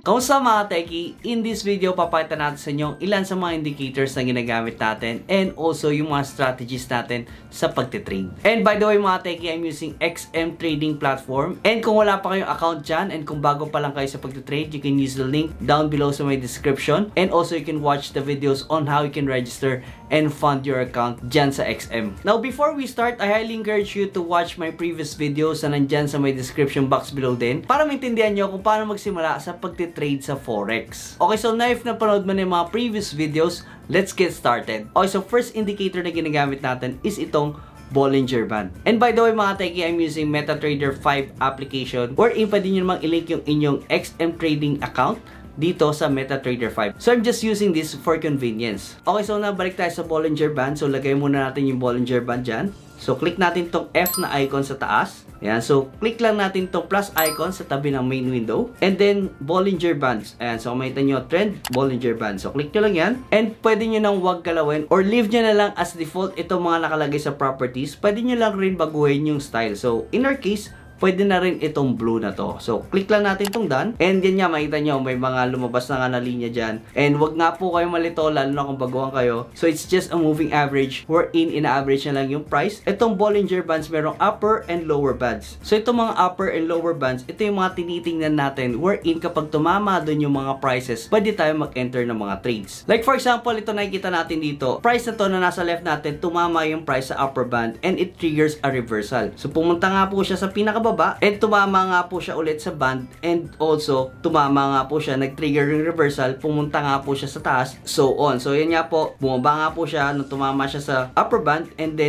Kamusta mga techie? In this video, papakita natin sa inyo ilan sa mga indicators na ginagamit natin and also yung mga strategies natin sa pagtitrade. And by the way mga techie, I'm using XM Trading Platform. And kung wala pa kayong account dyan and kung bago pa lang kayo sa pagtitrade, you can use the link down below sa my description. And also you can watch the videos on how you can register and fund your account dyan sa XM. Now before we start, I highly encourage you to watch my previous videos na nandyan sa my description box below din para maintindihan nyo kung paano magsimula sa pagtitrade sa Forex. Okay, so now if napanood mo na yung mga previous videos, let's get started. Okay, so first indicator na ginagamit natin is itong Bollinger Band. And by the way mga techie, I'm using MetaTrader 5 application wherein pwede nyo namang ilink yung inyong XM Trading account dito sa MetaTrader 5. So I'm just using this for convenience. Okay, so nabalik tayo sa Bollinger Band. So lagay muna natin yung Bollinger Band dyan. So click natin tong F na icon sa taas. Ayan, so click lang natin tong plus icon sa tabi ng main window. And then Bollinger Bands. Ayan, so makita nyo trend, Bollinger Band. So click nyo lang yan. And pwede nyo nang wag galawin or leave nyo na lang as default itong mga nakalagay sa properties. Pwede nyo lang rin baguhin yung style. So in our case, pwede na rin itong blue na to. So, click lang natin itong done. And yan nga, makita nyo, may mga lumabas na nga na linya dyan. And wag nga po kayo malito, lalo na kung baguhan kayo. So, it's just a moving average wherein ina-average na lang yung price. Itong Bollinger Bands, merong upper and lower bands. So, itong mga upper and lower bands, ito yung mga tinitingnan natin wherein kapag tumama doon yung mga prices, pwede tayo mag-enter ng mga trades. Like for example, ito nakikita natin dito. Price na to na nasa left natin, tumama yung price sa upper band and it triggers a reversal. So, pumunta nga po siya sa pinakababa and tumama nga po siya ulit sa band and also tumama nga po siya, nag-trigger yung reversal, pumunta nga po siya sa taas, so on. So yan nga po, bumaba nga po siya nung tumama siya sa upper band and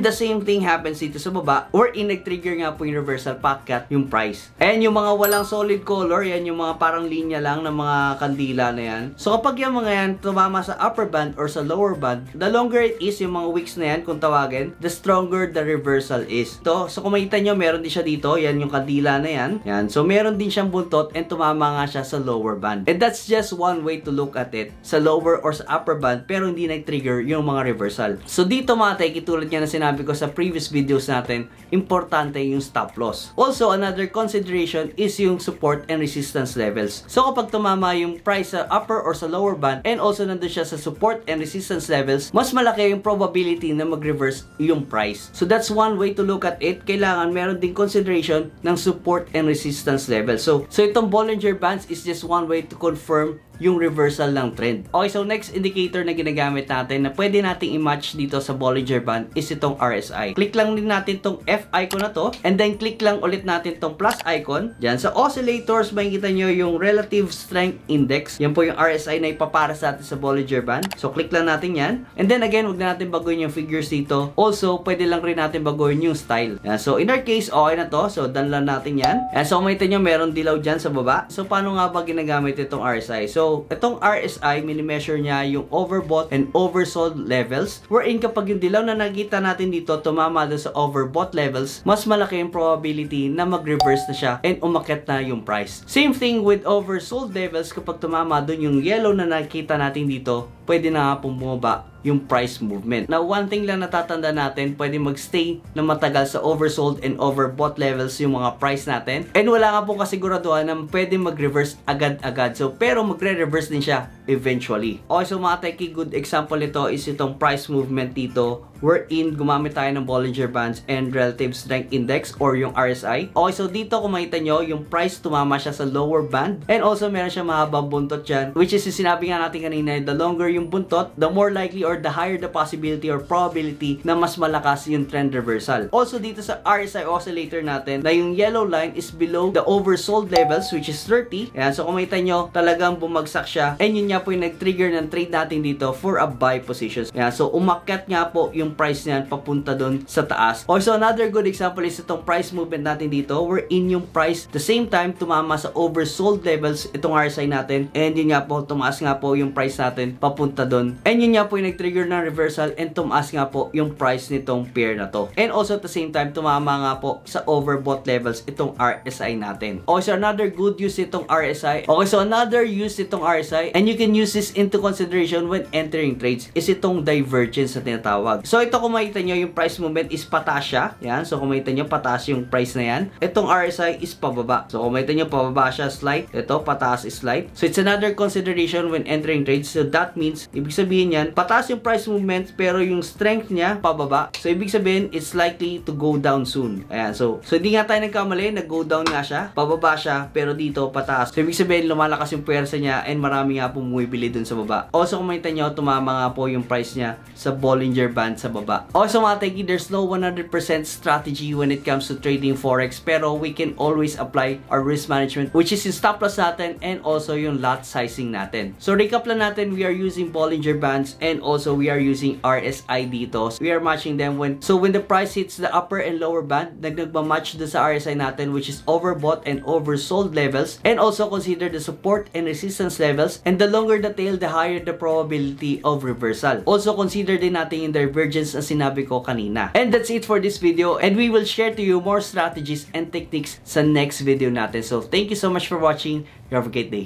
the same thing happens dito sa baba wherein nag-trigger nga po yung reversal, packet yung price. And yung mga walang solid color, yan yung mga parang linya lang ng mga kandila na yan. So kapag yung mga yan tumama sa upper band or sa lower band, the longer it is, yung mga wicks na yan kung tawagin, the stronger the reversal is. So kung makita nyo, meron din siya dito. Yan yung kandila na yan. Yan. So, meron din siyang buntot and tumama nga siya sa lower band. And that's just one way to look at it. Sa lower or sa upper band, pero hindi nag-trigger yung mga reversal. So, dito mga techie, tulad nga na sinabi ko sa previous videos natin, importante yung stop loss. Also, another consideration is yung support and resistance levels. So, kapag tumama yung price sa upper or sa lower band and also nandun siya sa support and resistance levels, mas malaki yung probability na mag-reverse yung price. So, that's one way to look at it. Kailangan meron din consideration ng support and resistance level. So itong Bollinger Bands is just one way to confirm yung reversal ng trend. Okay, so next indicator na ginagamit natin na pwede nating i-match dito sa Bollinger Band is itong RSI. Click lang din natin tong F icon na to and then click lang ulit natin tong plus icon. Diyan sa oscillators, makikita nyo yung Relative Strength Index. Yan po yung RSI na ipapara sa atin sa Bollinger Band. So click lang natin yan. And then again, wag na natin baguhin yung figures dito. Also, pwede lang rin natin baguhin yung style. Yan. So in our case, okay na to. So done lang natin yan. And so makita nyo, meron dilaw dyan sa baba. So paano nga ba ginagamit itong RSI? So itong RSI, mini-measure niya yung overbought and oversold levels. Wherein kapag yung dilaw na nakita natin dito tumama doon sa overbought levels, mas malaki yung probability na mag-reverse na siya and umakyat na yung price. Same thing with oversold levels, kapag tumama doon yung yellow na nakita natin dito, pwede na nga bumaba yung price movement. Now, one thing lang natatanda natin, pwede magstay na matagal sa oversold and overbought levels yung mga price natin. And wala nga pong kasiguraduhan na pwede mag-reverse agad-agad. So, pero magre-reverse din siya eventually. Okay, so mga techie, good example nito is itong price movement dito wherein gumamit tayo ng Bollinger Bands and Relative Strength Index or yung RSI. Okay, so dito kung makita nyo, yung price tumama siya sa lower band and also meron siya mahabang buntot dyan, which is yung sinabi nga natin kanina, the longer yung buntot, the more likely or the higher the possibility or probability na mas malakas yung trend reversal. Also dito sa RSI oscillator natin, na yung yellow line is below the oversold levels which is 30. Ayan, so kung makita nyo, talagang bumagsak siya and yun nga po yung nag-trigger ng trade natin dito for a buy positions. Ayan, so umakyat nga po yung price niyan papunta doon sa taas. Also, another good example is itong price movement natin dito wherein yung price the same time tumama sa oversold levels itong RSI natin and yun nga po, tumaas nga po yung price natin papunta doon. And yun nga po yung nag-trigger ng reversal and tumaas nga po yung price nitong pair na to. And also at the same time, tumama nga po sa overbought levels itong RSI natin. Okay, so another good use itong RSI. Okay, so another use itong RSI and you can use this into consideration when entering trades is itong divergence na tinatawag. So So ito kung makita nyo, yung price movement is pataas siya. Yan. So kung makita nyo, pataas yung price na yan. Itong RSI is pababa. So kung makita nyo, pababa siya slight. Ito, pataas is slight. So it's another consideration when entering trades. So that means, ibig sabihin yan, pataas yung price movement pero yung strength niya pababa. So ibig sabihin, it's likely to go down soon. Ayan. So hindi nga tayo nagkamali, nag-go down nga siya. Pababa siya, pero dito pataas. So ibig sabihin, lumalakas yung pwersa niya and marami nga pong bumibili dun sa baba. Also kung makita nyo, tumama nga po yung price niya sa Bollinger Band sa baba. Also mga techie, there's no 100% strategy when it comes to trading Forex, pero we can always apply our risk management, which is yung stop loss natin and also yung lot sizing natin. So recap lang natin, we are using Bollinger Bands and also we are using RSI dito. We are matching them when the price hits the upper and lower band, nagma-match doon sa RSI natin, which is overbought and oversold levels, and also consider the support and resistance levels, and the longer the tail, the higher the probability of reversal. Also consider din natin yung divergence na sinabi ko kanina. And that's it for this video, and we will share to you more strategies and techniques sa next video natin. So thank you so much for watching. You have a great day.